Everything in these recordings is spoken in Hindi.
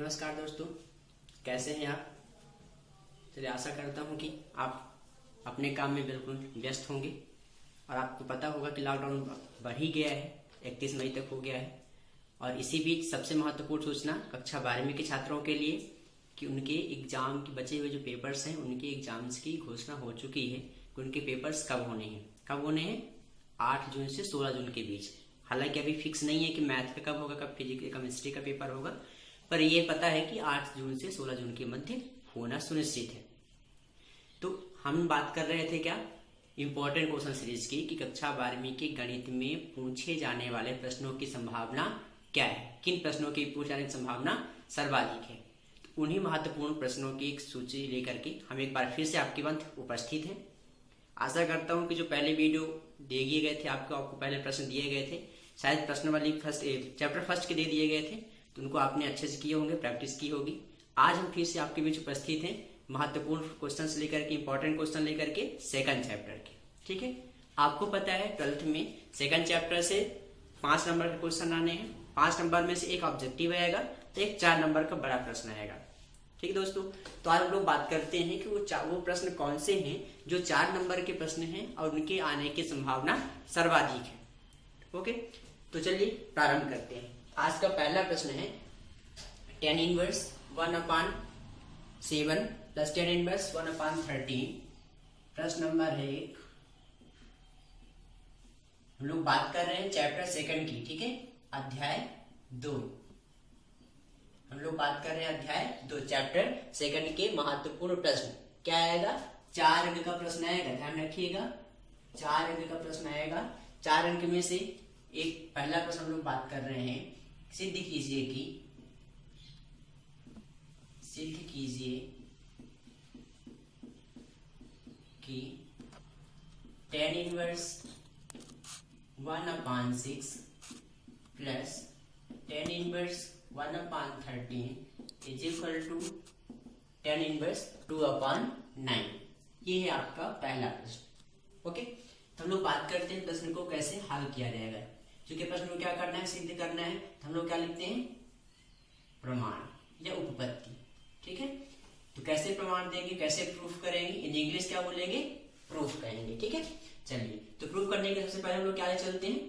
नमस्कार दोस्तों, कैसे हैं आप। चलिए, आशा करता हूं कि आप अपने काम में बिल्कुल व्यस्त होंगे और आपको पता होगा कि लॉकडाउन बढ़ ही गया है, 31 मई तक हो गया है। और इसी बीच सबसे महत्वपूर्ण सूचना कक्षा 12वीं के छात्रों के लिए कि उनके एग्जाम के बचे हुए जो पेपर्स हैं उनके एग्जाम्स की घोषणा हो चुकी है कि उनके पेपर्स कब होने हैं 8 जून से 16 जून के बीच। हालांकि अभी फिक्स नहीं है कि मैथ का कब होगा, कब फिजिक्स केमिस्ट्री का पेपर होगा, पर यह पता है कि 8 जून से 16 जून के मध्य होना सुनिश्चित है। तो हम बात कर रहे थे क्या, इंपॉर्टेंट क्वेश्चन सीरीज की कि कक्षा 12वीं के गणित में पूछे जाने वाले प्रश्नों की संभावना क्या है, किन प्रश्नों की पूछे जाने की संभावना सर्वाधिक है। तो उन्हीं महत्वपूर्ण प्रश्नों की एक सूची लेकर के हम एक बार फिर से आपके मंथ उपस्थित हैं। आशा करता हूं कि जो पहले वीडियो दिए गए थे आपको पहले प्रश्न दिए गए थे, शायद प्रश्न वाली चैप्टर फर्स्ट के दे दिए गए थे, तो उनको आपने अच्छे से किए होंगे, प्रैक्टिस की होगी। आज हम फिर से आपके बीच उपस्थित हैं महत्वपूर्ण क्वेश्चंस लेकर के, इंपॉर्टेंट क्वेश्चन लेकर के सेकंड चैप्टर के। ठीक है, आपको पता है 12th में सेकंड चैप्टर से 5 नंबर के क्वेश्चन आने हैं। 5 नंबर में से एक ऑब्जेक्टिव आएगा तो एक 4 नंबर का बड़ा प्रश्न आएगा। ठीक है दोस्तों, तो आज हम लोग बात करते हैं कि वो प्रश्न कौन से हैं जो 4 नंबर के प्रश्न हैं और उनके आने की संभावना सर्वाधिक है। ओके, तो चलिए प्रारंभ करते हैं। आज का पहला प्रश्न है tan inverse 1/7 plus tan inverse 1/13। प्रश्न नंबर है 1। हम लोग बात कर रहे हैं चैप्टर सेकंड की। ठीक है, अध्याय 2। हम लोग बात कर रहे हैं अध्याय 2 चैप्टर सेकंड के महत्वपूर्ण प्रश्न। क्या आएगा? 4 अंक का प्रश्न आएगा, ध्यान रखिएगा। 4 अंक का प्रश्न आएगा। 4 अंक में से एक पहला प्रश्न हम लोग बात कर रहे हैं, सिद्ध कीजिए कि tan inverse 1/6 plus tan inverse 1/13 is equal to tan inverse 2/9। ये है आपका पहला प्रश्न। ओके, तो हम लोग बात करते हैं प्रश्न को कैसे हल किया जाएगा। क्योंकि प्रश्न को क्या करना है, सिद्ध करना है, तो हम लोग क्या लिखते हैं, प्रमाण या उपपत्ति। ठीक है, तो कैसे प्रमाण देंगे, कैसे प्रूफ करेंगे, इन इंग्लिश क्या बोलेंगे, प्रूफ कहेंगे। ठीक है, चलिए तो प्रूफ करने के सबसे पहले हम लोग क्या ले चलते हैं,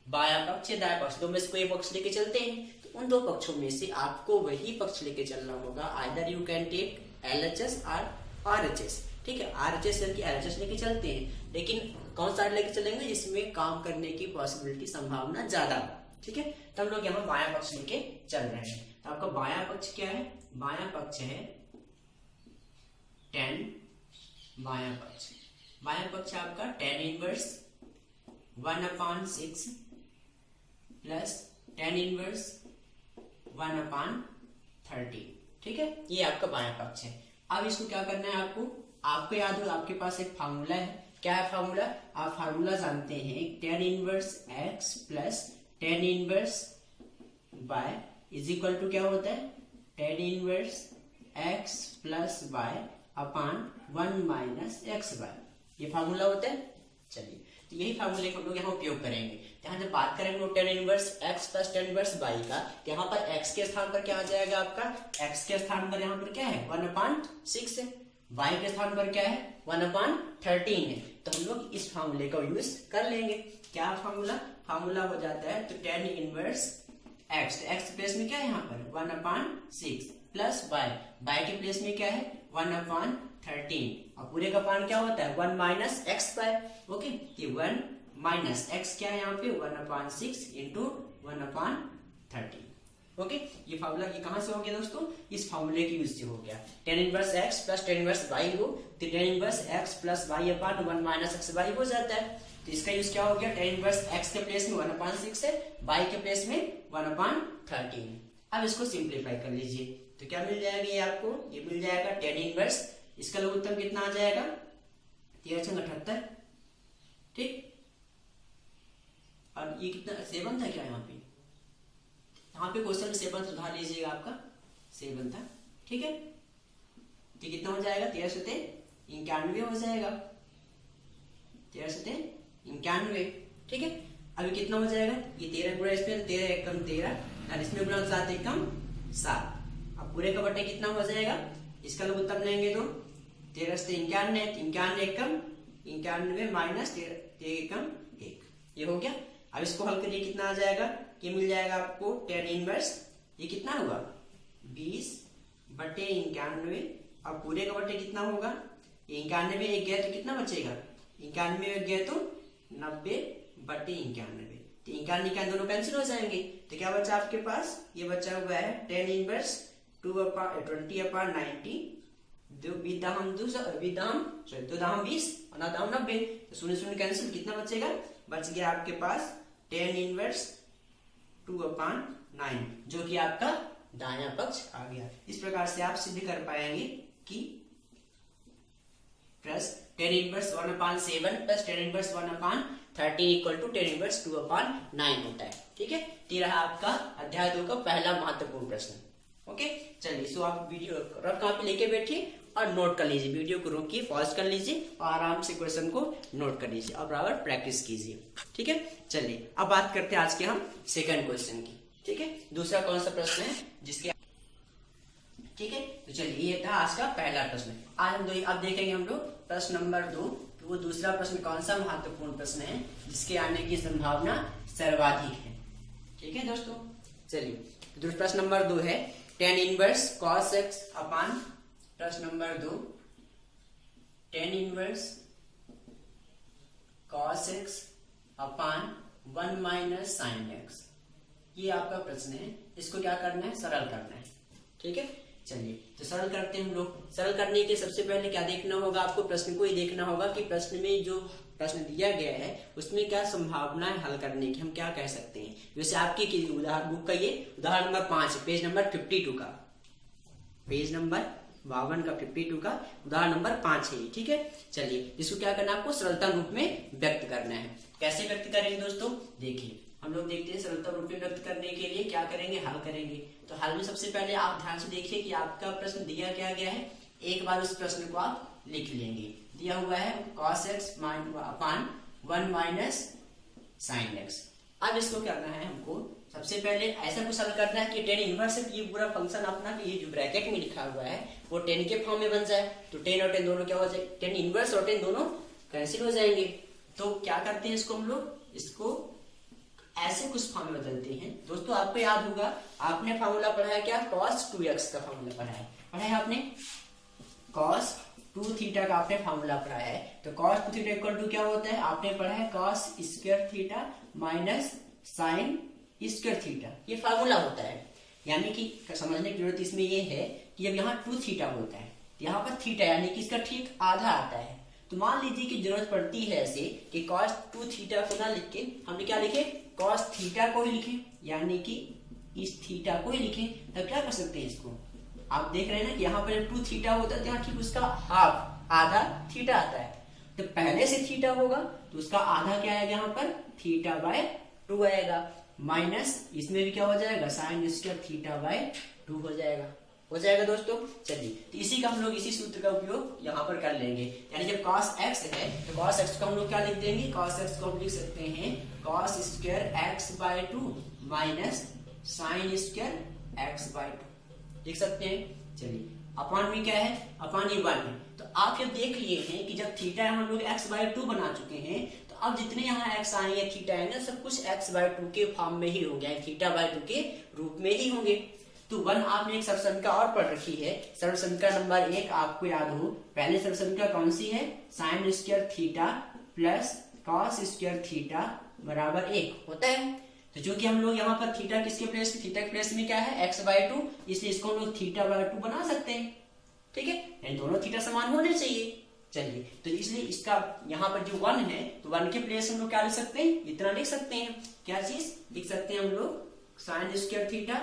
बाया पक्ष या दाया पक्ष, दो में से कोई पक्ष लेके चलते हैं। तो उन दो पक्षों में से आपको वही पक्ष लेके चलना होगा। Either you can take LHS और RHS। ठीक है, RHS यानी कि LHS लेके चलते हैं, लेकिन कौन सा लेके चलेंगे जिसमें काम करने की पॉसिबिलिटी संभावना ज्यादा हो। ठीक है, तो हम लोग यहाँ बाया पक्ष लेके चल रहे हैं। तो आपका बाया पक्ष क्या है, बाया पक्ष है tan। बाया पक्ष आपका tan inverse 1/6 plus tan inverse 1/13। ठीक है, ये आपका बाया पक्ष है। अब इसको क्या करना है, आपको याद हो, आपके पास एक फार्मूला है। क्या है फार्मूला? आप फार्मूला जानते हैं, tan inverse x plus tan inverse y is equal to क्या होता है, tan inverse x plus y upon 1 - xy। ये फार्मूला होता है। चलिए, तो यही फार्मूले को हम लोग यहाँ उपयोग करेंगे। यहाँ जब बात करेंगे tan inverse x plus tan inverse y का, तो यहाँ पर x के स्थान पर क्या आ जाएगा आपका, x के स्थान पर यहाँ पर क्या है 1/6 है, y के स्थान पर क्या है 1/13 है। तो हम लोग इस फार्मूले का यूज कर लेंगे। क्या फार्मूला हो जाता है, तो tan इनवर्स x, तो x प्लेस में क्या है यहाँ पर 1/6 प्लस y के प्लेस में क्या है 1/13 और पूरे का मान क्या होता है 1 - xy। ओके, ये 1 - x क्या है यहाँ पे 1/6 इंटू 1/13। ओके, ये फार्मूला ये कहां से हो गया दोस्तों, इस फार्मूले के यूज से हो गया। tan inverse x plus tan inverse y हो, तो tan inverse x plus y upon 1 - xy हो जाता है। तो इसका यूज क्या हो गया, tan इनवर्स x के प्लेस में 1/6 है, y के प्लेस में 1/13। अब इसको सिंप्लीफाई कर लीजिए, तो क्या मिल जाएगा ये आपको, ये मिल जाएगा tan इनवर्स, इसका लघुत्तम कितना आ जाएगा 13×78। ठीक, और ये कितना 7 था क्या, यहाँ पे क्वेश्चन में 7 सुधार लीजिएगा, आपका 7 था। ठीक है, तो कितना हो जाएगा 13×91 हो जाएगा, 13×91। ठीक है, अभी कितना हो जाएगा, ये 13 गुणा इसमें 13 एकम 13 और इसमें गुणा 7 एकम 7। अब पूरे का बटे कितना हो जाएगा, इसका लोग उत्तर लेंगे तो 13 से 91, 91 कम 91 माइनस 13 कम 1, ये हो गया। अब इसको हल करिए, कितना आ जाएगा, ये मिल जाएगा आपको tan इनवर्स, ये कितना होगा 20 बटे 91, अब पूरे का बटे कितना होगा, 91 में एक गया तो कितना बचेगा, 91 में एक गया तो 90 बटे 91, तो 91 दोनों कैंसिल हो जाएंगे, तो क्या बचा आपके पास, ये बचा हुआ है tan इनवर्स 20/90 विदाम 20 और ना दाम 90, तो 0 0 कैंसिल, कितना बचेगा, बच गया आपके पास tan इनवर्स 2/9, जो कि आपका दायां पक्ष आ गया। इस प्रकार से आप सिद्ध कर पाएंगे कि plus tan inverse 1/7 plus tan inverse 1/13 equal to tan inverse 2/9 होता है। ठीक है, ये रहा आपका अध्याय 2 का पहला महत्वपूर्ण प्रश्न। ओके, चलिए सो आप वीडियो रफ कॉपी लेके बैठिए और नोट कर लीजिए, वीडियो को रोकिए, पॉज कर लीजिए और आराम से क्वेश्चन को नोट कर लीजिए और बराबर प्रैक्टिस कीजिए। ठीक है, चलिए अब बात करते हैं आज के हम सेकंड क्वेश्चन की। ठीक है, दूसरा कौन सा प्रश्न है जिसके, ठीक है, तो चलिए ये था आज का पहला प्रश्न। आज हम अब देखेंगे हम लोग प्रश्न नंबर 2, तो वो दूसरा प्रश्न कौन सा महत्वपूर्ण प्रश्न है जिसके आने की संभावना सर्वाधिक है। ठीक है दोस्तों, चलिए प्रश्न नंबर 2 है tan इनवर्स cos x अपान, प्रश्न number 2 tan inverse cos x अपान 1 माइनस sin x, ये आपका प्रश्न है। इसको क्या करना है, सरल करना है। ठीक है, चलिए तो सरल करते हैं हम लोग। सरल करने के सबसे पहले क्या देखना होगा आपको, प्रश्न को ही देखना होगा कि प्रश्न में जो प्रश्न दिया गया है उसमें क्या संभावना है हल करने की, हम क्या कह सकते हैं। जैसे आपकी उदाहरण बुक का ये उदाहरण नंबर 5 पेज नंबर 52 का, पेज नंबर 52 का 52 का उदाहरण नंबर 5 है। ठीक है, चलिए इसको क्या करना है, आपको सरलता रूप में व्यक्त करना है। कैसे व्यक्त करेंगे दोस्तों, देखिए हम लोग देखते हैं सरलता रूप में व्यक्त करने के लिए क्या करेंगे, हल करेंगे। तो हल में सबसे पहले आप ध्यान से देखिए कि आपका प्रश्न दिया क्या गया है, एक बार उस प्रश्न को आप लिख लेंगे। दिया हुआ है cos x अपान 1 माइनस sin x। अब इसको करना है हमको, सबसे पहले ऐसा कुछ हल करना है कि tan इनवर्स है, ये पूरा फंक्शन अपना ये जो ब्रैकेट में लिखा हुआ है वो tan के फॉर्म में बन जाए, तो tan और tan दोनों क्या हो जाए, tan इनवर्स और tan दोनों कैंसिल हो जाएंगे। तो क्या करते हैं इसको हम लोग, इसको ऐसे कुछ फॉर्म में बदलते हैं। दोस्तों आपको याद होगा, आपने फॉर्मूला पढ़ा है क्या, cos 2x का फॉर्मूला पढ़ा है आपने, cos 2 थीटा का आपने फॉर्मूला पढ़ा है। तो cos 2 थीटा इक्वल टू क्या होता है, आपने पढ़ा है cos square theta minus sin square theta, ये फॉर्मूला होता है। यानी कि समझने की जरूरत इसमें ये है कि जब यहाँ 2 थीटा होता है तो यहाँ पर थीटा यानी कि इसका ठीक आधा आता है। तो मान लीजिए कि जरूरत पड़ती है ऐसे कि cos 2 थीटा को ना लिख के हमने क्या लिखे, cos थीटा को ही लिखे, यानी कि इस थीटा को ही लिखे, तब क्या कर सकते हैं इसको, आप देख रहे हैं ना कि यहाँ पर 2 थीटा होता है तो यहाँ ठीक उसका हाफ आधा थीटा आता है। तो पहले से थीटा होगा तो उसका आधा क्या आएगा, यहाँ पर थीटा बाय 2 आएगा, माइनस इसमें भी क्या हो जाएगा, साइन स्क्वायर थीटा बाय 2 हो जाएगा दोस्तों। चलिए तो इसी का हम लोग इसी सूत्र का उपयोग यहाँ पर कर लेंगे। यानी जब cos x है तो cos x को हम लोग क्या लिख देंगे, cos x को हम लिख सकते हैं cos square x by 2 minus sine square x by 2 लिख सकते हैं। चलिए अपान में क्या है, अपान ये 1 है। तो आप जब देख लिए हैं कि जब थीटा हम लोग x बाय 2 बना चुके हैं, तो अब जितने यहाँ x आएंगे थीटा आएंगे सब कुछ x बाय 2 के फॉर्म में ही होंगे, थीटा बाय 2 के रूप में ही होंगे। तो 1 आपने एक सर्वसंख्या और पढ़ रखी है, सर्वसंख्या नंबर 1 आपको याद हो, पहले सर्वसंख्या कौन सी है, sine square theta plus cos square theta बराबर 1 होता है। तो जो कि हम लोग यहाँ पर थीटा किसके प्लेस में, थीटा के प्लेस में क्या है x बाय 2, इसलिए इसको हम लोग थीटा बाय 2 बना सकते हैं। ठीक है, यानी दोनों थीटा समान होने चाहिए। चलिए तो इसलिए इसका यहाँ पर जो 1 है तो 1 के प्लेस हम लोग क्या लिख सकते हैं, इतना लिख सकते हैं, क्या चीज लिख सकते हैं हम लोग, साइन स्क्वायर थीटा,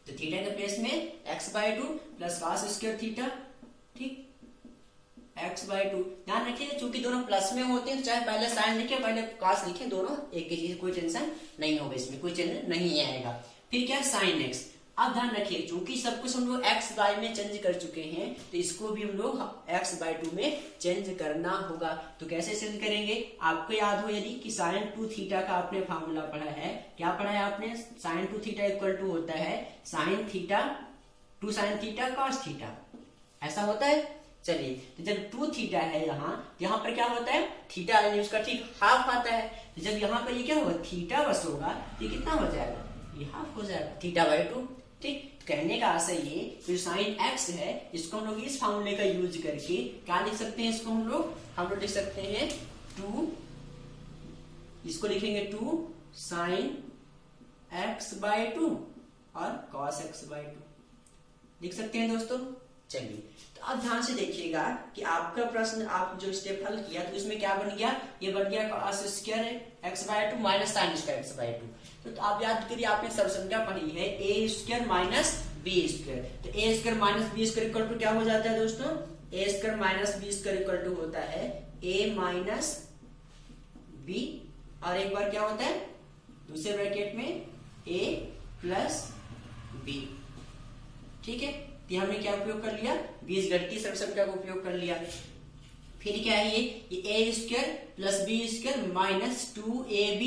तो थीटा के प्लेस में x by 2 plus cos square theta, ठीक, x बाय 2। ध्यान रखिए चूंकि दोनों प्लस में होते हैं तो चाहे पहले साइन लिखे पहले कॉस लिखे, दोनों एक ही चीज, कोई टेंशन नहीं होगा, इसमें कोई चेंज नहीं आएगा। फिर क्या है साइन x। अब ध्यान रखिए चूंकि सब कुछ हम लोग x बाय में चेंज कर चुके हैं तो इसको भी हम लोग x बाय 2 में चेंज करना होगा। तो कैसे चेंज करेंगे, आपको याद हो यदि कि साइन 2 थीटा का आपने फार्मूला पढ़ा है, क्या पढ़ा है आपने, साइन 2 थीटा इक्वल टू होता है sine theta 2 sin theta cos theta, ऐसा होता है। चलिए, तो जब 2 थीटा है यहाँ पर क्या होता है, थीटा यानी उसका ठीक हाफ आता है। तो जब यहाँ पर ये क्या होगा, थीटा बस होगा, ये कितना हो जाएगा, ये हाफ हो जाएगा, थीटा बाई 2। ठीक, कहने का आशय ये, जो साइन एक्स है इसको हम लोग इस फॉर्मूले का यूज करके क्या लिख सकते हैं, इसको हम लोग लिख सकते हैं 2, इसको लिखेंगे 2 साइन एक्स बाई 2 और कॉस एक्स बाई 2 लिख सकते हैं दोस्तों। चलिए, तो अब ध्यान से देखिएगा कि आपका प्रश्न आप जो स्टेप हल किया तो इसमें क्या बन गया, ये बन गया cos square x by 2 minus sine square x by 2। तो आप याद करिए, आपने सबसंख्या पढ़ी है a square minus b square, तो a square minus b square equal to क्या हो जाता है दोस्तों, a square minus b square equal to होता है ए माइनस बी, और एक बार क्या होता है दूसरे ब्रैकेट में ए प्लस बी। ठीक है, तो हमने क्या उपयोग कर लिया, बीजगणित की सर्वसंख्या का उपयोग कर लिया। फिर क्या है, ये a square plus b square minus 2ab,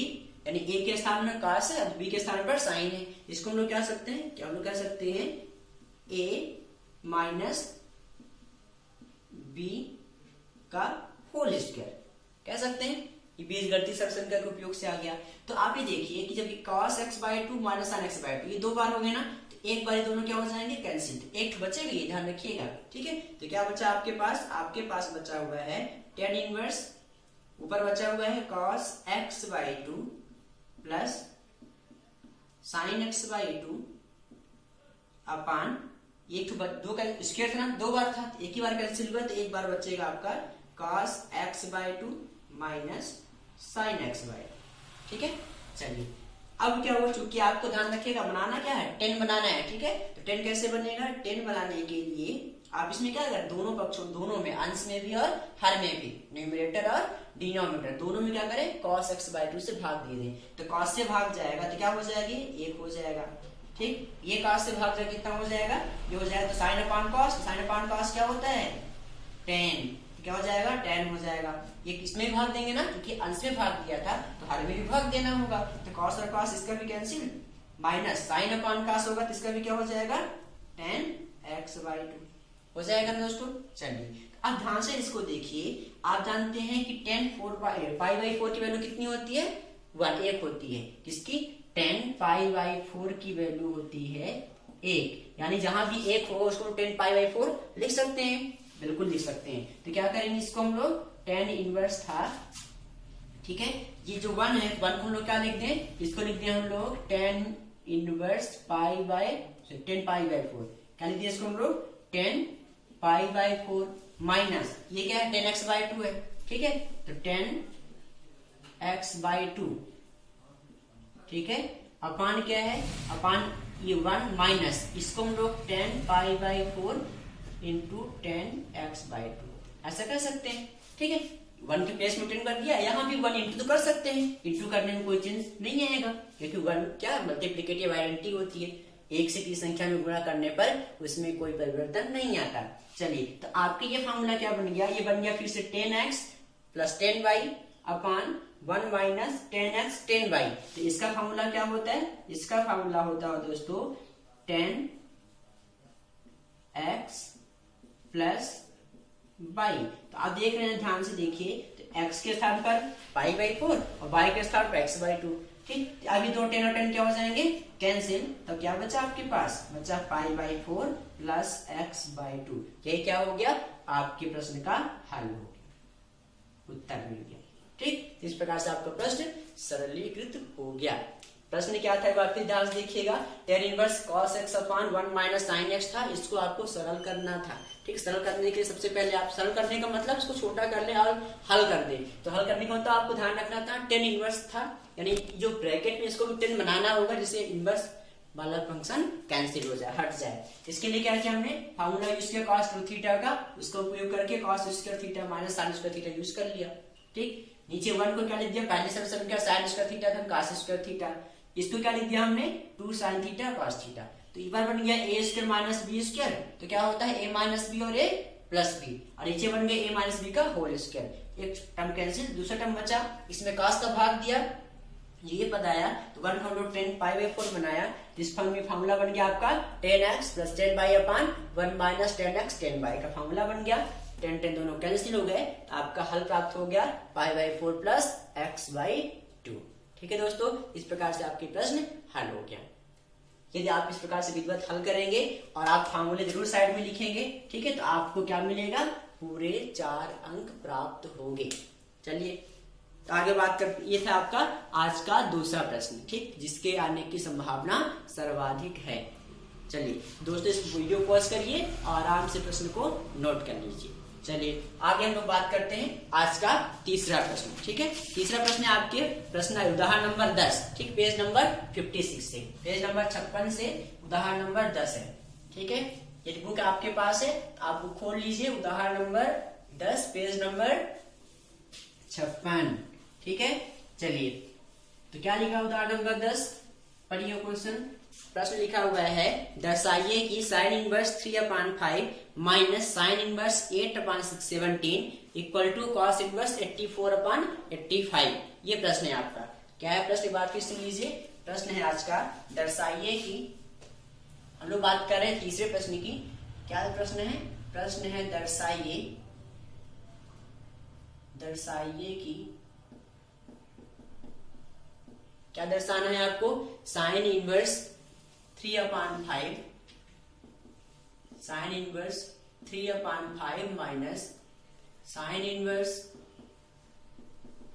यानी ए के स्थान में cos है, बी के स्थान पर साइन है। इसको हम लोग क्या सकते हैं, क्या हम लोग कह सकते हैं ए माइनस बी का होल स्क्वायर कह सकते हैं। ये बीजगणित सर्वसंख्या के उपयोग से आ गया। तो आप ये देखिए कि जब cos x by 2 minus sin x by 2 ये 2 बार हो गए ना, तो एक बार दोनों क्या हो जाएंगे, कैंसिल, एक बचेगा, ये ध्यान रखिएगा। ठीक है, तो क्या बचा आपके पास बचा हुआ है tan इनवर्स, ऊपर बचा हुआ है cos x by 2 plus sin x by 2 अपान एक दो का स्क्वायर था ना, 2 बार था, एक ही बार कैंसिल हुआ, तो एक बार बचेगा आपका cos x by 2 minus sin x by 2। ठीक है, चलिए अब क्या हुआ, चूंकि आपको ध्यान रखिएगा बनाना क्या है, 10 बनाना है। ठीक है, तो 10 कैसे बनेगा, 10 बनाने के लिए आप इसमें क्या करें, दोनों पक्षों दोनों में, अंश में भी और हर में भी, न्यूमरेटर और डिनोमिनेटर दोनों में क्या करें, cos x बाई 2 से भाग दे दें। तो cos से भाग जाएगा तो क्या हो जाएगी, 1 हो जाएगा। ठीक, ये cos से भाग जाएगा कितना हो जाएगा, ये हो जाएगा, तो sin अपान cos, sin अपान cos क्या होता है 10, क्या हो जाएगा 10 हो जाएगा। ये किसमें भाग देंगे ना, क्योंकि अंश में भाग दिया था तो हर में भी भाग देना होगा, तो cos और cos इसका भी कैंसिल, माइनस sin अपान cos होगा तो इसका भी क्या हो जाएगा 10x बाई 2 हो जाएगा ना दोस्तों। चलिए अब ध्यान से इसको देखिए, आप जानते हैं कि 10 पाई बाई 4 की वैल्यू कितनी होती है, 1 होती है। किसकी, 10 पाई बाई 4 की वैल्यू होती है 1, यानी जहां भी 1 होगा उसको 10 पाई बाई 4 लिख सकते हैं, बिल्कुल लिख सकते हैं। तो क्या करेंगे, इसको हम लोग tan इनवर्स था, ठीक है, ये जो 1 है 1 को हम लोग क्या लिख दें, इसको लिख दें हम लोग tan inverse pi by 10 pi by 4, क्या लिख दिया इसको हम लोग 10 पाई बाई 4 माइनस ये क्या है 10x बाई 2 है। ठीक है, तो 10x बाई 2, ठीक है, अपान क्या है, अपान ये 1 माइनस इसको हम लोग 10 pi by 4 into 10x by 2 ऐसा कर सकते हैं। ठीक है, 1 के प्लेस में 10 कर दिया, यहाँ भी 1 इंटू तो कर सकते हैं, इंटू करने में कोई चेंज नहीं आएगा, क्योंकि 1 क्या मल्टीप्लिकेटिव आइडेंटिटी होती है, एक से की संख्या में गुणा करने पर उसमें कोई परिवर्तन नहीं आता। चलिए, तो आपके ये फॉर्मूला क्या बन गया, ये बन गया फिर से 10x प्लस 10y अपान 1 माइनस 10x 10y। तो इसका फॉर्मूला क्या होता है, इसका फॉर्मूला होता है दोस्तों 10x प्लस y। तो आप देख रहे हैं, ध्यान से देखिए, तो x के स्थान पर पाई बाई 4 और y के स्थान पर x बाई 2। ठीक, अभी दो 10 और 10 क्या हो जाएंगे कैंसिल, तो क्या बचा आपके पास, बचा पाई बाई 4 प्लस x बाई 2। ये क्या हो गया, आपके प्रश्न का हल हो गया, उत्तर मिल गया। ठीक, इस प्रकार से आपका प्रश्न सरलीकृत हो गया। प्रश्न क्या था, एक बार फिर ध्यान से देखिएगा, tan इनवर्स cos x अपान 1 माइनस sin x था, इसको आपको सरल करना था। ठीक, सरल करने के लिए सबसे पहले आप सरल करने का मतलब इसको छोटा कर ले और हल कर दे। तो हल करने का मतलब आपको ध्यान रखना था tan इनवर्स था, यानी जो ब्रैकेट में इसको भी 10 बनाना होगा जिससे इनवर्स वाला फंक्शन कैंसिल हो जाए, हट जाए। इसके लिए क्या किया हमने, फार्मूला यूज किया cos 2 थीटा का, उसका उपयोग करके cos square theta minus sin square theta use कर लिया। ठीक, नीचे 1 को क्या लिख दिया, पहले सब संख्या sin स्क्वायर थीटा था, cos स्क्वायर थीटा, इसको क्या लिख दिया हमने 2 sin थीटा cos थीटा। तो एक बार बन गया a square minus b square, तो क्या होता है a माइनस बी और a प्लस बी, और नीचे बन गया a माइनस बी का होल स्क्वायर, एक टर्म कैंसिल, दूसरा टर्म बचा, इसमें cos का भाग दिया, ये पद आया तो 1 हम लोग 10 पाई बाई 4 बनाया, इस फॉर्म में फार्मूला बन गया आपका 10x plus 10 by upon 1 minus 10x 10 by का फार्मूला बन गया। 10 10 दोनों कैंसिल हो गए, आपका हल प्राप्त हो गया पाई बाई 4 प्लस x बाई 2। ठीक है दोस्तों, इस प्रकार से आपके प्रश्न हल हो गया। यदि आप इस प्रकार से विधिवत हल करेंगे और आप फार्मूले जरूर साइड में लिखेंगे, ठीक है, तो आपको क्या मिलेगा, पूरे 4 अंक प्राप्त होंगे। चलिए तो आगे बात कर, ये था आपका आज का दूसरा प्रश्न, ठीक, जिसके आने की संभावना सर्वाधिक है। चलिए दोस्तों, इस वीडियो को पॉज करिए और आराम से प्रश्न को नोट कर लीजिए। चलिए आगे हम लोग बात करते हैं आज का तीसरा प्रश्न। ठीक है, तीसरा प्रश्न है आपके प्रश्न उदाहरण नंबर 10, ठीक, पेज नंबर 56 से, पेज नंबर 56 से उदाहरण नंबर 10 है। ठीक है, यदि बुक आपके पास है आप बुक खोल लीजिए, उदाहरण नंबर 10 पेज नंबर 56। ठीक है, चलिए तो क्या लिखा उदाहरण नंबर 10, पढ़िए क्वेश्चन। प्रश्न लिखा हुआ है दर्शाइए कि sine inverse 3/5 minus sine inverse 8/617 equal to cos inverse 84/85। ये प्रश्न है आपका। क्या है प्रश्न, बात फिर सुन लीजिए। प्रश्न है आज का दर्शाइए कि, हम लोग बात कर रहे हैं तीसरे प्रश्न की। क्या प्रश्न है, प्रश्न है दर्शाइए कि, क्या दर्शाना है आपको, sine inverse 3/5 sine inverse 3/5 minus sine inverse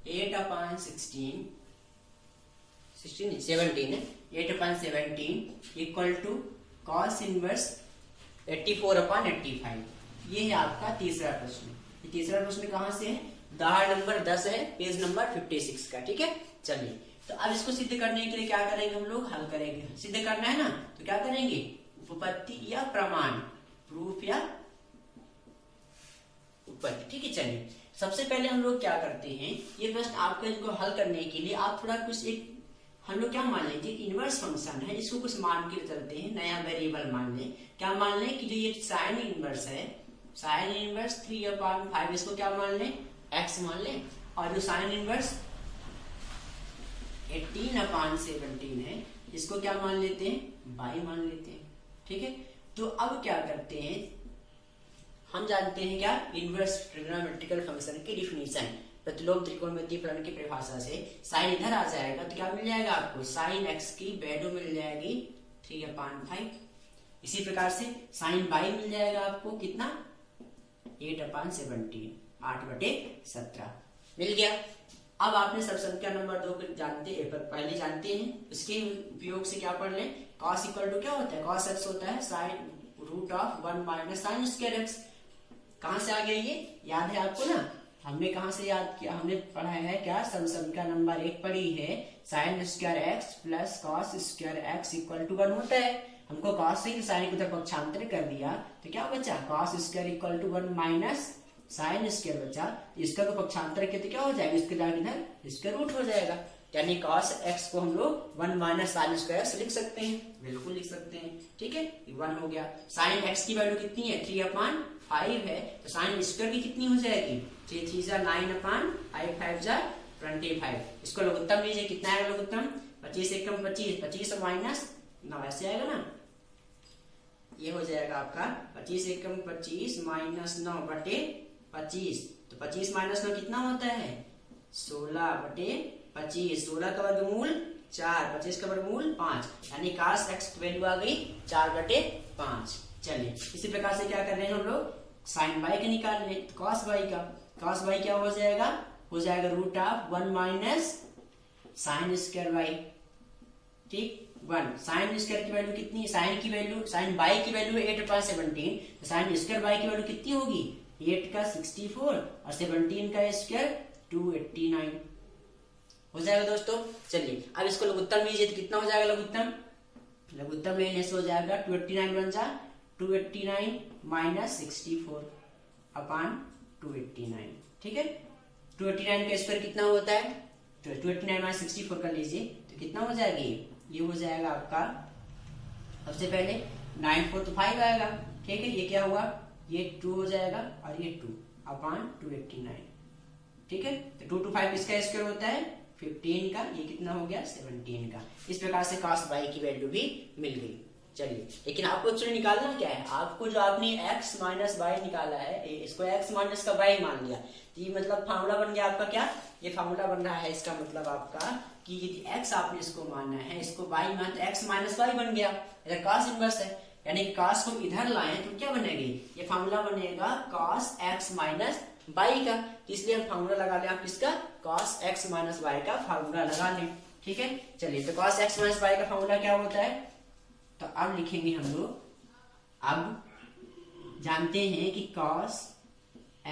8/17 equal to cos inverse 84/85। ये है आपका तीसरा प्रश्न। ये तीसरा प्रश्न कहां से है, उदाहरण नंबर 10 है, पेज नंबर 56 का। ठीक है, चलिए तो अब इसको सिद्ध करने के लिए क्या करेंगे, हम लोग हल करेंगे। सिद्ध करना है ना, तो क्या करेंगे, उपपत्ति या प्रमाण, प्रूफ या उपपत्ति। ठीक है, चलिए सबसे पहले हम लोग क्या करते हैं, ये प्रश्न आपको इनको हल करने के लिए आप थोड़ा कुछ एक, हम लोग क्या मान लेंगे, इनवर्स फंक्शन है, इसको कुछ मान के चलते हैं, नया वेरिएबल मान लें। क्या मान लें कि जो ये साइन इनवर्स है, साइन इनवर्स 3/5, इसको क्या मान लें, x मान लें, और जो साइन इनवर्स 18/17 है, इसको क्या मान लेते हैं, y मान लेते हैं। ठीक है, तो अब क्या करते हैं, हम जानते हैं क्या, इनवर्स ट्रिग्नोमेट्रिकल फंक्शन की डिफिनीशन, प्रतिलोम त्रिकोणमितीय फलन की परिभाषा से साइन इधर आ जाएगा तो क्या मिल जाएगा आपको, साइन x की वैल्यू मिल जाएगी 3/5। इसी प्रकार से साइन y मिल जाएगा आपको कितना, 8/17, 8/17 मिल गया। अब आपने सब संख्या नंबर 2 को पहले जानते हैं, उसके उपयोग से क्या पढ़ लें, cos इक्वल टू क्या होता है, cos x होता है sine root of 1 minus sine square x। कहां से आ गया ये, याद है आपको ना, हमने कहां से याद किया, हमने पढ़ा है क्या, सब संख्या नंबर 1 पढ़ी है, sine square x plus cos square x equal to 1 होता है। हमको cos से साइन को पक्षांतर कर दिया तो क्या बचा, cos square equal to 1 minus sine square बचा, इसका तो पक्षांतर के तो क्या हो जाएगा, इसके दाहिने इधर स्क्वायर रूट हो जाएगा, यानी cos x को हम लोग 1 माइनस साइन स्क्वायर लिख सकते हैं, बिल्कुल लिख सकते हैं। ठीक है, 1 हो गया। साइन x की वैल्यू कितनी है, 3/5 है, तो साइन स्क्वायर की कितनी हो जाएगी, 3 3 9/5 5 25। इसको लघुत्तम लीजिए, कितना आएगा लघुत्तम, 25 एकम 25, 25 माइनस 9 ऐसे आएगा ना, ये हो जाएगा आपका 25 एकम 25 माइनस 9/25, तो 25 माइनस 9 कितना होता है, 16/25, 16 का वर्गमूल 4, 25 का वर्गमूल 5, यानी cos x की वैल्यू आ गई 4/5। चलिए इसी प्रकार से क्या कर रहे हैं हम लोग, साइन y का निकाल लें, cos y का, cos y क्या हो जाएगा root of 1 minus sine square y। ठीक, 1 साइन स्क्वायर की वैल्यू कितनी, साइन y की वैल्यू 8/17, तो साइन स्क्वायर y की वैल्यू कितनी होगी, 8 का 64 और 17 का स्क्वायर 289 हो जाएगा दोस्तों। चलिए अब इसको लघुत्तम लीजिए तो कितना हो जाएगा लघुत्तम लेने से हो जाएगा 289 बन जा 289 माइनस 64/289। ठीक है, 289 का स्क्वायर कितना होता है, तो 289 माइनस 64 कर लीजिए तो कितना हो जाएगा, ये हो जाएगा आपका, सबसे पहले 9 4 तो 5 आएगा। ठीक है, ये क्या हुआ, ये 2 हो जाएगा और ये 2/289। ठीक है, तो 2 to 5 इसका स्क्वायर होता है 15 का, ये कितना हो गया 17 का। इस प्रकार से cos y की वैल्यू भी मिल गई। चलिए, लेकिन आपको एक्चुअली निकालना क्या है, आपको जो आपने x माइनस वाई निकाला है, इसको x माइनस का y मान लिया, तो ये मतलब फार्मूला बन गया आपका क्या, ये फार्मूला बन रहा है, इसका मतलब आपका कि यदि x आपने इसको मानना है, इसको y मान, तो x माइनस वाई बन गया, इधर cos इनवर्स है, यानी कि cos को इधर लाएं तो क्या बनेगी, ये फार्मूला बनेगा cos x माइनस वाई का, इसलिए हम फार्मूला लगा लें, आप इसका cos x माइनस वाई का फार्मूला लगा लें। ठीक है, चलिए, तो cos x माइनस वाई का फार्मूला क्या होता है, तो अब लिखेंगे हम लोग, अब जानते हैं कि cos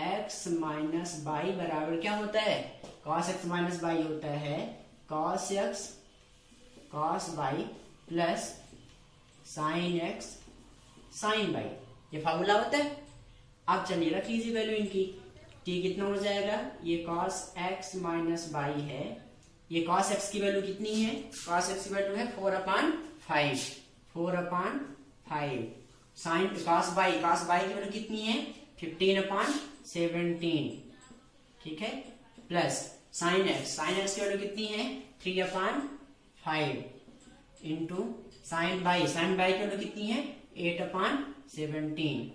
x माइनस वाई बराबर क्या होता है, cos x माइनस वाई होता है cos x cos y plus sin x sin y, ये फार्मूला होता है। अब चलिए रख लीजिए वैल्यू इनकी, तो कितना हो जाएगा, ये cos x माइनस वाई है, ये cos x की वैल्यू कितनी है, cos x की वैल्यू है 4/5, 4/5, साइन cos y की वैल्यू कितनी है 15/17, ठीक है, प्लस साइन x की वैल्यू कितनी है 3/5 इंटू साइन y की वैल्यू कितनी है 8/17,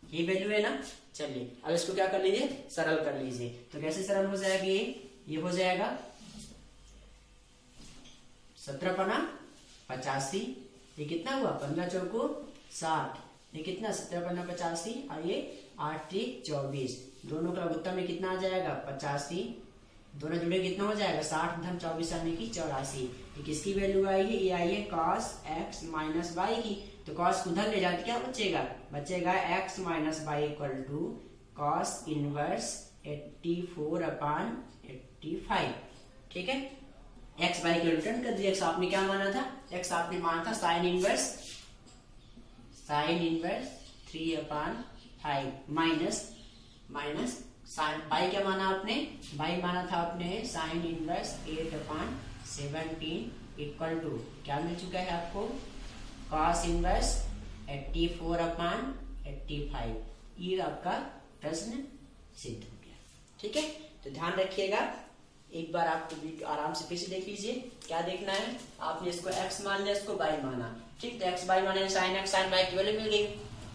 ये वैल्यू है ना। चलिए, अब इसको क्या कर लीजिए, सरल कर लीजिए, तो कैसे सरल हो जाएगा, ये हो जाएगा 17×85, ये कितना हुआ 15 चौको 60, ये कितना 17×85 और ये 8×3 24, दोनों का उत्तर में कितना आ जाएगा 85, दोनों जुड़े कितना हो जाएगा 60-24 आने की 84, ये किसकी वैल्यू आई है, ये आई है cos x माइनस वाई की, तो cos को उधर ले जाते क्या बचेगा x minus y equal to cos inverse 84/85, ठीक है। x वाई के रिटर्न कर दिया, x आपने क्या माना था, x आपने माना था sine inverse 3/5 minus sine y क्या माना आपने, बाई माना था आपने साइन इनवर्स 8/17 इक्वल टू क्या मिल चुका है आपको cos इनवर्स 84/85, ये आपका प्रश्न सिद्ध हो गया। ठीक है, तो ध्यान रखिएगा, एक बार आपको आराम से फिर से देख लीजिए, क्या देखना है, आपने इसको x मान लिया, इसको y माना, ठीक, तो x y माने sin x sin y की वैल्यू मिल गई,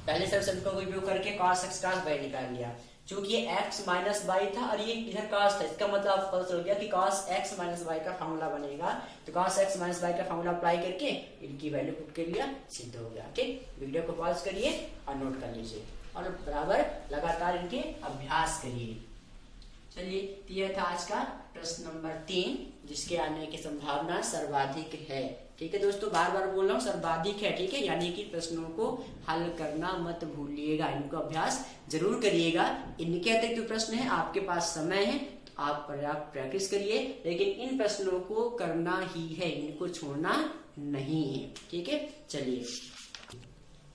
पहले सब का उपयोग करके cos x cos y निकाल लिया, चूंकि ये x माइनस वाई था और ये इधर cos था, इसका मतलब आपको पता चल गया कि cos x माइनस वाई का फार्मूला बनेगा, तो cos x माइनस वाई का फार्मूला अप्लाई करके इनकी वैल्यू पुट कर लिया, सिद्ध हो गया। ठीक, वीडियो को पॉज करिए और नोट कर लीजिए और बराबर लगातार इनके अभ्यास करिए। चलिए, तो यह था आज का प्रश्न नंबर 3, जिसके आने की संभावना सर्वाधिक है। ठीक है दोस्तों, बार बार बोल रहा हूँ सर्वाधिक है, ठीक है, यानी कि प्रश्नों को हल करना मत भूलिएगा, इनको अभ्यास जरूर करिएगा। इनके अतिरिक्त जो प्रश्न है आपके पास समय है, तो आप पर्याप्त प्रैक्टिस करिए, लेकिन इन प्रश्नों को करना ही है, इनको छोड़ना नहीं है। ठीक है, चलिए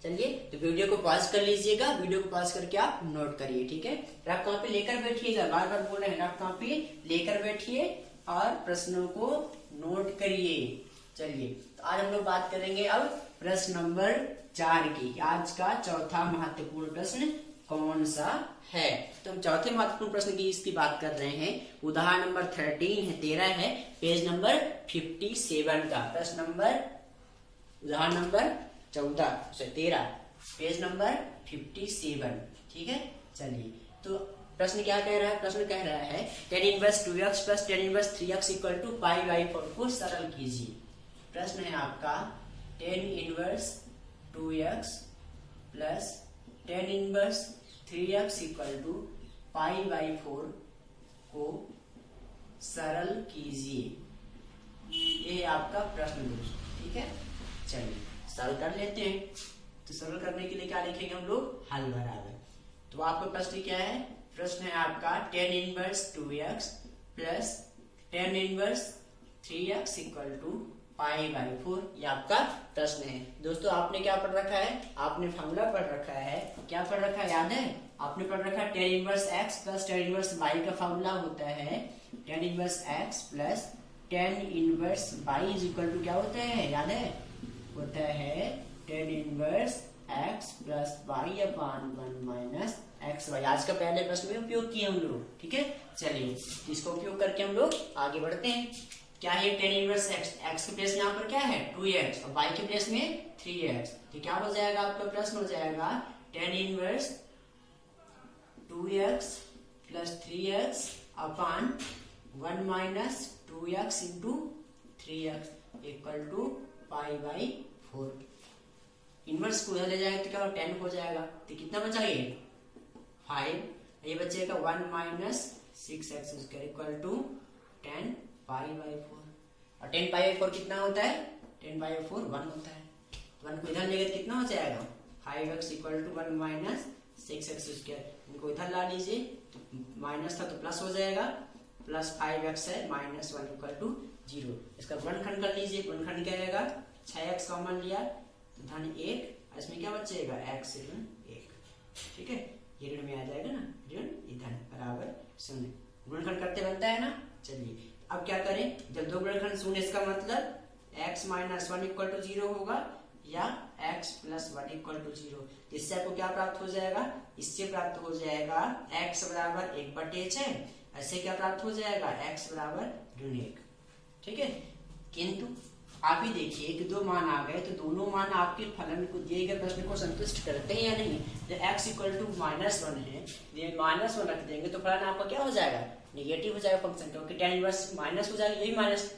तो वीडियो को पॉज कर लीजिएगा, वीडियो को पॉज करके आप नोट करिए। ठीक है, रफ कॉपी लेकर बैठिएगा, बार बार बोल रहे हैं, रफ कॉपी लेकर बैठिए और प्रश्नों को नोट करिए। चलिए, तो आज हम लोग बात करेंगे अब प्रश्न नंबर 4 की। आज का चौथा महत्वपूर्ण प्रश्न कौन सा है, तो हम चौथे महत्वपूर्ण प्रश्न की इसकी बात कर रहे हैं। उदाहरण नंबर 13 है, पेज नंबर 57 का प्रश्न नंबर, उदाहरण नंबर 13 पेज नंबर 57। ठीक है, चलिए, तो प्रश्न क्या कह रहा है, प्रश्न कह रहा है tan inverse 2x plus tan inverse 3x equal to π/4 को सरल कीजिए। प्रश्न है आपका tan inverse 2x plus tan inverse 3x equal to π/4 को सरल कीजिए, ये आपका प्रश्न दोस्तों। ठीक है, चलिए सरल कर लेते हैं। तो सरल करने के लिए क्या लिखेंगे हम लोग, हल बराबर। तो आपका प्रश्न क्या है, प्रश्न है आपका tan inverse 2x plus tan inverse 3x equal to π/4, ये आपका प्रश्न है। दोस्तों आपने क्या पढ़ रखा है, आपने फार्मूला पढ़ रखा है, क्या पढ़ रखा है याद है, आपने पढ़ रखा है tan inverse x plus tan inverse y का फार्मूला होता है tan inverse x plus tan inverse y is equal to क्या होता है, याद है, होता है tan inverse x plus y/1 minus x y आज का पहले प्रश्न में उपयोग किए हम लोग। ठीक है, चलिए इसको उपयोग करके हम लोग आगे बढ़ते हैं। क्या है टेन इनवर्स एक्स, एक्स के प्लेस में यहाँ पर क्या है 2x और y के प्लेस में 3x। तो क्या हो जाएगा आपका प्रश्न हो जाएगा tan inverse 2x plus 3x upon 1 minus 2x into 3x equal to pi by 4। Inverse को ले जाएगा तो क्या 10 हो जाएगा। तो कितना बचा ये 5, ये बचेगा 1 minus 6x square equal to 10 pi by 4। और 10 पाई बाई 4 कितना होता है 10 पाई बाई 4 1 होता है। 1 को इधर लेंगे तो कितना हो जाएगा 5x equal to 1 minus 6x square. इनको इधर ला लीजिए, माइनस था तो प्लस हो जाएगा, प्लस 5x है माइनस 1 इक्वल टू 0। इसका गुणनखंड कर लीजिए, गुणनखंड क्या आएगा 6x कॉमन लिया तो धन 1, इसमें क्या बचेगा x ऋण 1। ठीक है, ये ऋण में आ जाएगा ना, ऋण धन बराबर 0। गुणनखंड करते बनता है ना। चलिए अब क्या करें, जब दो गुणनखंड 0 इसका मतलब x माइनस 1 इक्वल टू 0 होगा या x प्लस 1 इक्वल टू 0। इससे आपको क्या प्राप्त हो जाएगा, इससे प्राप्त हो जाएगा x बराबर 1/6। ऐसे क्या प्राप्त हो जाएगा x बराबर ऋण 1। ठीक है, किंतु आप ही देखिए कि दो मान आ गए तो दोनों मान आपके फलन को दिए गए प्रश्न को संतुष्ट करते हैं या नहीं। जब x इक्वल टू -1 है, ये -1 रख देंगे तो फलन आपका क्या हो जाएगा निगेटिव हो जाएगा फंक्शन, क्योंकि tan इनवर्स माइनस हो जाएगा, यही माइनस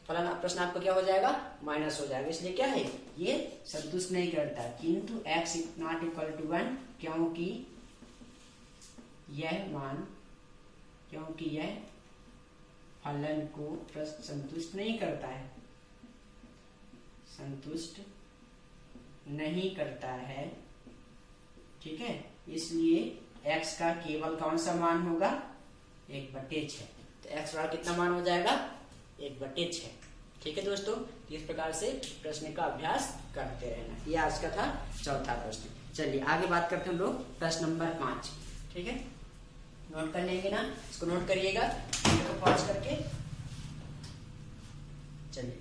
फलन प्रश्न आपका क्या हो जाएगा माइनस हो जाएगा। इसलिए क्या है ये संतुष्ट नहीं करता। किंतु x नॉट इक्वल टू 1 क्योंकि यह फलन को संतुष्ट नहीं करता है, संतुष्ट नहीं करता है। ठीक है, इसलिए x का केवल कौन सा मान होगा 1/6। तो x का कितना मान हो जाएगा 1/6। ठीक है दोस्तों, इस प्रकार से प्रश्न का अभ्यास करते रहना। ये आज का था चौथा प्रश्न। चलिए आगे बात करते हैं हम लोग प्रश्न नंबर 5। ठीक है, नोट कर लेंगे ना, इसको नोट करिएगा पॉज करके। चलिए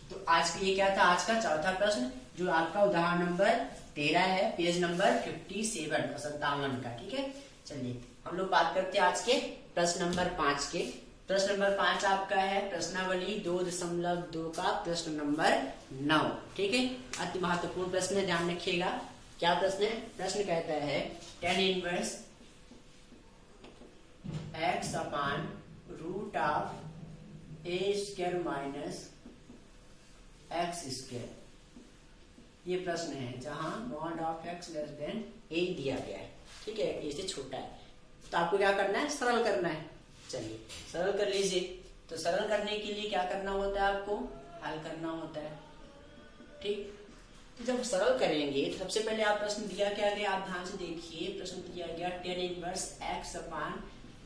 तो आज का ये क्या था, आज का चौथा प्रश्न जो आपका उदाहरण नंबर 13 है, पेज नंबर 57 57 का। ठीक है, चलिए हम लोग बात करते हैं आज के प्रश्न नंबर 5 के। प्रश्न नंबर 5 आपका है प्रश्नावली 2.2 का प्रश्न नंबर 9। ठीक है, अति महत्वपूर्ण प्रश्न है, ध्यान रखिएगा। क्या प्रश्न है, प्रश्न कहता है tan inverse x upon root of a square minus x square. ये प्रश्न है जहां mod of x less than a दिया गया है। ठीक है, इससे छोटा है तो आपको क्या करना है, सरल करना है। चलिए सरल कर लीजिए। तो सरल करने के लिए क्या करना होता है, आपको हल करना होता है। ठीक, तो जब सरल करेंगे तो सबसे पहले आप प्रश्न दिया क्या गया, आप ध्यान से देखिए। प्रश्न दिया गया tan inverse x upon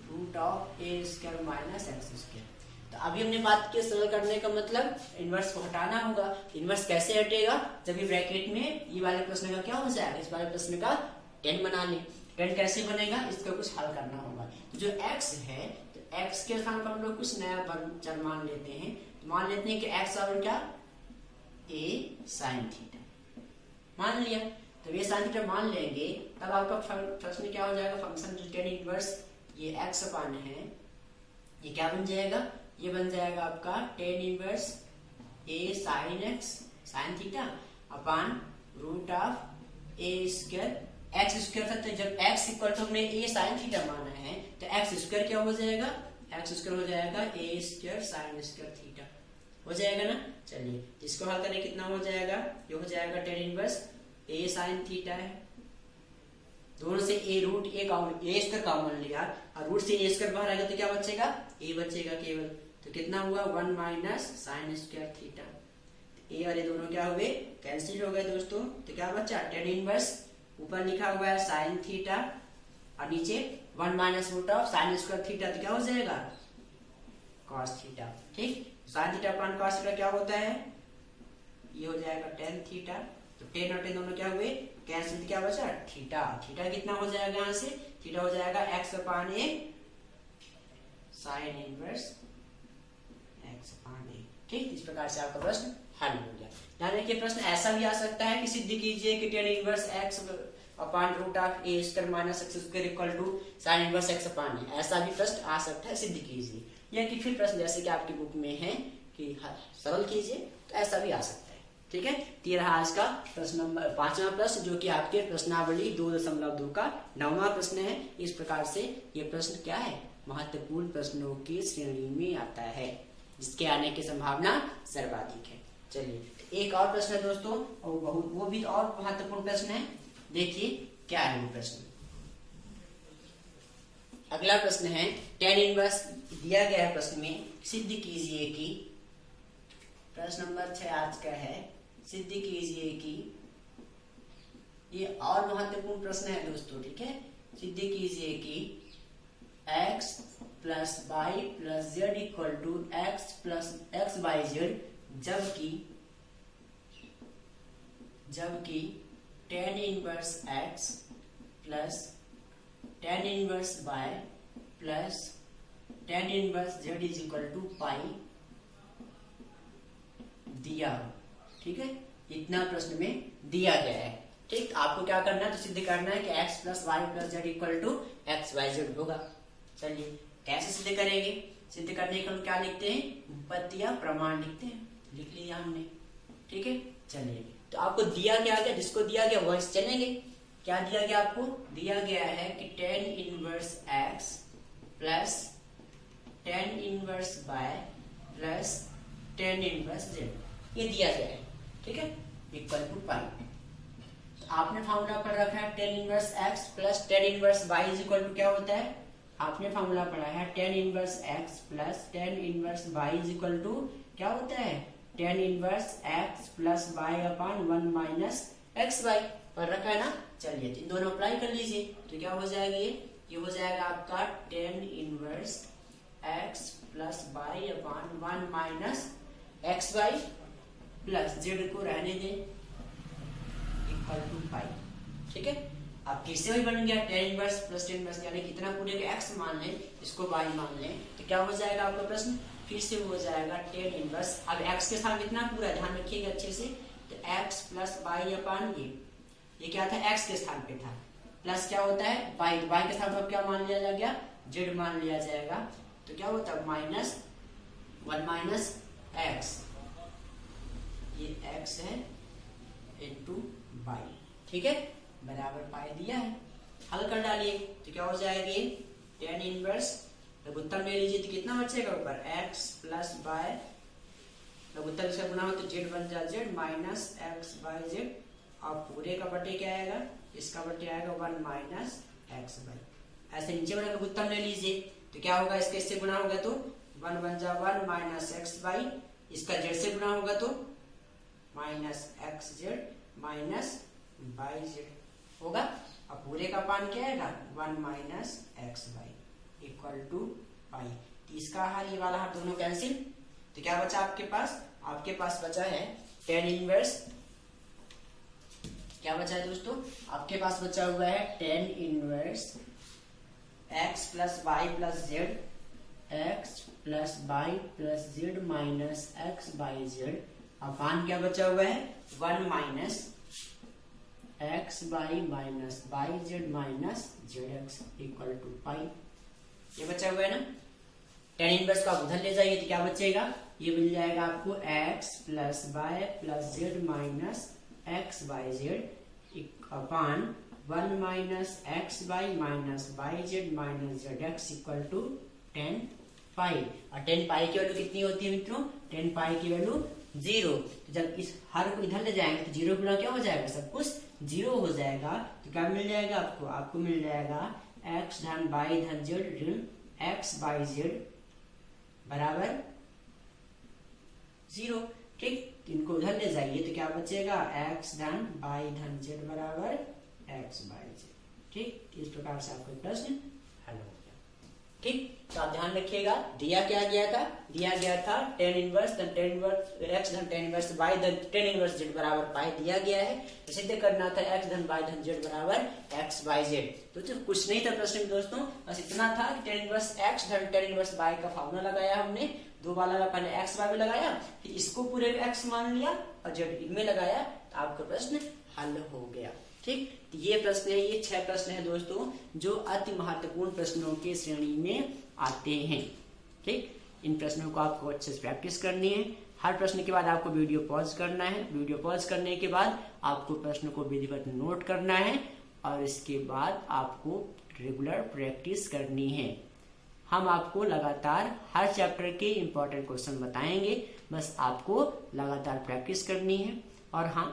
root of a square minus x square. तो अभी हमने बात की सरल करने का मतलब इनवर्स को हटाना होगा। इनवर्स कैसे हटेगा, जब ये ब्रैकेट में ये वाले प्रश्न का क्या हो जाएगा, इस वाले प्रश्न का tan बना ले। tan कैसे बनेगा, इसका कुछ हल करना होगा। तो जो x है तो x के स्थान पर हम लोग कुछ नया चर मान लेते हैं। तो मान लेते हैं कि x और क्या a sin थीटा मान लिया। तो ये sin थीटा मान लेंगे तब आपका प्रश्न क्या हो जाएगा, फंक्शन जो tan इनवर्स ये x अपान है, ये क्या बन जाएगा, ये बन जाएगा आपका tan inverse a sin x sin theta upon root of a square x square था। तो जब x इक्वल टू हमने a sin थीटा माना है तो x स्क्वायर क्या हो जाएगा, x स्क्वायर हो जाएगा a square sin square theta हो जाएगा ना। चलिए इसको हल करें, कितना हो जाएगा, ये हो जाएगा tan inverse a sin theta है, दोनों से a root a square common लिया और रूट से a स्क्वायर बाहर आएगा तो क्या बचेगा, a बचेगा केवल। तो कितना हुआ 1 minus sine square theta. a और ये दोनों क्या हुए, कैंसिल हो गए दोस्तों। तो क्या बचा, tan इनवर्स ऊपर लिखा हुआ है साइन थीटा और नीचे 1 minus root of sine square theta. तो क्या हो जाएगा कॉस थीटा। ठीक, sine theta upon cos theta क्या होता है, ये हो जाएगा tan थीटा। तो tan और tan दोनों क्या हुए कैंसिल, क्या बचा थीटा। थीटा कितना हो जाएगा, यहाँ से थीटा हो जाएगा x upon a sine inverse x upon a। ठीक, इस प्रकार से आपका प्रश्न हल हो गया। ध्यान रखिए प्रश्न ऐसा भी आ सकता है कि सिद्ध कीजिए कि tan inverse x upon root of a square minus x square equal to sine inverse x upon a. ऐसा भी प्रश्न आ सकता है, सिद्ध कीजिए। या कि फिर प्रश्न जैसे कि आपकी बुक में है कि सरल कीजिए, तो ऐसा भी आ सकता है। ठीक है, ये रहा आज का प्रश्न नंबर 5वां प्रश्न, जो कि आपके प्रश्नावली 2.2 का 9वां प्रश्न है। इस प्रकार से ये प्रश्न क्या है, महत्वपूर्ण प्रश्नों की श्रेणी में आता है, जिसके आने की संभावना सर्वाधिक है। चलिए एक और प्रश्न है दोस्तों, और वो भी और महत्वपूर्ण प्रश्न है। देखिए क्या है वो प्रश्न। अगला प्रश्न है tan इनवर्स दिया गया है प्रश्न में, सिद्ध कीजिए कि, प्रश्न नंबर 6 आज का है, सिद्ध कीजिए कि, ये और महत्वपूर्ण प्रश्न है दोस्तों। ठीक है, सिद्ध कीजिए कि x plus y plus z equal to x plus x by z, जबकि tan inverse x plus tan inverse y plus tan inverse z is equal to pi दिया। ठीक है, इतना प्रश्न में दिया गया है। ठीक, आपको क्या करना है, तो सिद्ध करना है कि x plus y plus z equal to x y z होगा। चलिए कैसे सिद्ध करेंगे, सिद्ध करने के हम क्या लिखते हैं, उपपत्ति या प्रमाण लिखते हैं, लिख लिया हमने। ठीक है, चलिए तो आपको दिया क्या गया, जिसको दिया गया वह चलेंगे। क्या दिया गया आपको, दिया गया है कि tan inverse x plus tan inverse y plus tan inverse z, ये दिया गया है। ठीक है, इक्वल टू पाई। तो आपने फॉर्मूला पढ़ रखा है tan inverse x plus tan inverse y is equal to क्या होता है, आपने फॉर्मूला पढ़ा है tan inverse x plus tan inverse y is equal to क्या होता है, tan inverse x plus y upon 1 minus x y, पढ़ रखा है ना। चलिए तो दोनों अप्लाई कर लीजिए, तो क्या हो जाएगा, ये हो जाएगा आपका tan inverse x plus y upon 1 minus x y plus z को रहने दें इक्वल टू पाई। ठीक है, अब फिर से वही बन गया tan inverse plus tan inverse, यानी कितना पूरे का x मान लें, इसको y मान लें, तो क्या हो जाएगा आपका प्रश्न, फिर से हो जाएगा tan इनवर्स। अब x के साथ कितना पूरा, ध्यान रखिएगा अच्छे से, तो x प्लस वाई अपॉन ये क्या था, x के स्थान पे था, प्लस क्या होता है y के साथ अब क्या मान लिया गया, z मान लिया जाएगा, तो क्या होता है माइनस 1 माइनस x, ये x है इनटू y। ठीक है, बराबर पाई दिया है, हल कर डालिए तो क्या हो जाएगा, ये tan इनवर्स लघुत्तम ले लीजिए तो कितना बचेगा ऊपर, x प्लस y, लघुत्तम इसका गुना हो तो z बन जाए z minus x by Z, और पूरे का बटे क्या आएगा, इसका बटे आएगा 1 माइनस एक्स बाई। ऐसे नीचे वाला लघुत्तम ले लीजिए तो क्या होगा, इसके इससे गुना होगा तो 1 बन जा 1 माइनस एक्स बाई, इसका जेड से गुना होगा तो minus x Z minus by Z होगा। अब पूरे का मान क्या आएगा, 1 minus x by equal to पाई। तो इसका हाल, ये वाला हाथ दोनों कैंसिल, तो क्या बचा आपके पास, आपके पास बचा है tan इनवर्स, क्या बचा है दोस्तों, आपके पास बचा हुआ है tan inverse x plus y plus z, x plus y plus z minus x by z, अपान क्या बचा हुआ है 1 minus x by minus by z minus z x equal to pi, ये बचा हुआ है ना। tan इनवर्स को आप उधर ले जाइए तो क्या बचेगा, ये मिल जाएगा आपको x plus y plus z minus x by z upon 1 minus x by minus by z minus z x equal to 10 pi. और 10 पाई की वैल्यू कितनी होती है मित्रों, 10 पाई की वैल्यू 0। तो जब इस हर को इधर ले जाएंगे तो 0 गुना क्या हो जाएगा, सब कुछ 0 हो जाएगा। तो क्या मिल जाएगा आपको, आपको मिल जाएगा x धन बाई धन जेड ऋण एक्स बाई जेड बराबर 0। ठीक, इनको उधर ले जाइए तो क्या बचेगा, x धन बाई धन जेड बराबर x बाई जेड। ठीक, इस प्रकार से आपका प्रश्न हल हो गया। ठीक, तो आप ध्यान रखिएगा, दिया क्या गया था, दिया गया था tan इनवर्स धन tan इनवर्स x धन tan इनवर्स y धन tan इनवर्स z बराबर पाई दिया गया है। तो सिद्ध करना था x धन y धन z बराबर x by z। तो कुछ नहीं था प्रश्न में दोस्तों, बस इतना था कि tan इनवर्स x धन tan इनवर्स y का फॉर्मूला लगाया हमने, दो वाला का पहले x y में लगाया, फिर इसको पूरे x मान लिया और z इनमें लगाया, तो आपका प्रश्न हल हो गया। ठीक, तो ये प्रश्न है, ये 6 प्रश्न है दोस्तों जो अति महत्वपूर्ण प्रश्नों की श्रेणी में आते हैं। ठीक, इन प्रश्नों को आपको अच्छे से प्रैक्टिस करनी है। हर प्रश्न के बाद आपको वीडियो पॉज करना है। वीडियो पॉज करने के बाद आपको प्रश्न को विधिवत नोट करना है और इसके बाद आपको रेगुलर प्रैक्टिस करनी है। हम आपको लगातार हर चैप्टर के इंपॉर्टेंट क्वेश्चन बताएंगे, बस आपको लगातार प्रैक्टिस करनी है। और हाँ,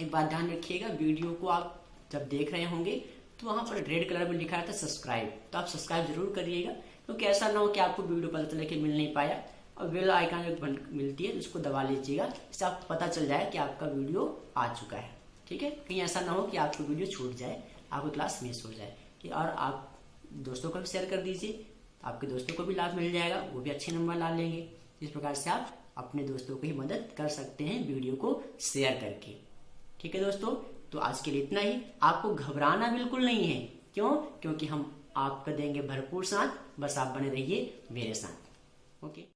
एक बात ध्यान रखिएगा, वीडियो को आप जब देख रहे होंगे तो वहां पर रेड कलर में लिखा रहता है सब्सक्राइब, तो आप सब्सक्राइब जरूर करिएगा, क्योंकि ऐसा ना हो कि आपको वीडियो पता चले कि मिल नहीं पाया। और बेल आइकन जो मिलती है उसको दबा लीजिएगा, इससे आपको पता चल जाए कि आपका वीडियो आ चुका है। ठीक है, कहीं ऐसा ना हो कि आपको वीडियो छूट जाए, आपको क्लास मिस हो जाए। और आप दोस्तों को भी शेयर कर दीजिए, आपके दोस्तों को भी लाभ मिल जाएगा, वो भी अच्छे नंबर ला लेंगे। इस प्रकार से आप अपने दोस्तों को ही मदद कर सकते हैं वीडियो को शेयर करके। ठीक है दोस्तों, तो आज के लिए इतना ही। आपको घबराना बिल्कुल नहीं है। क्यों? क्योंकि हम आपको देंगे भरपूर साथ, बस आप बने रहिए मेरे साथ। ओके।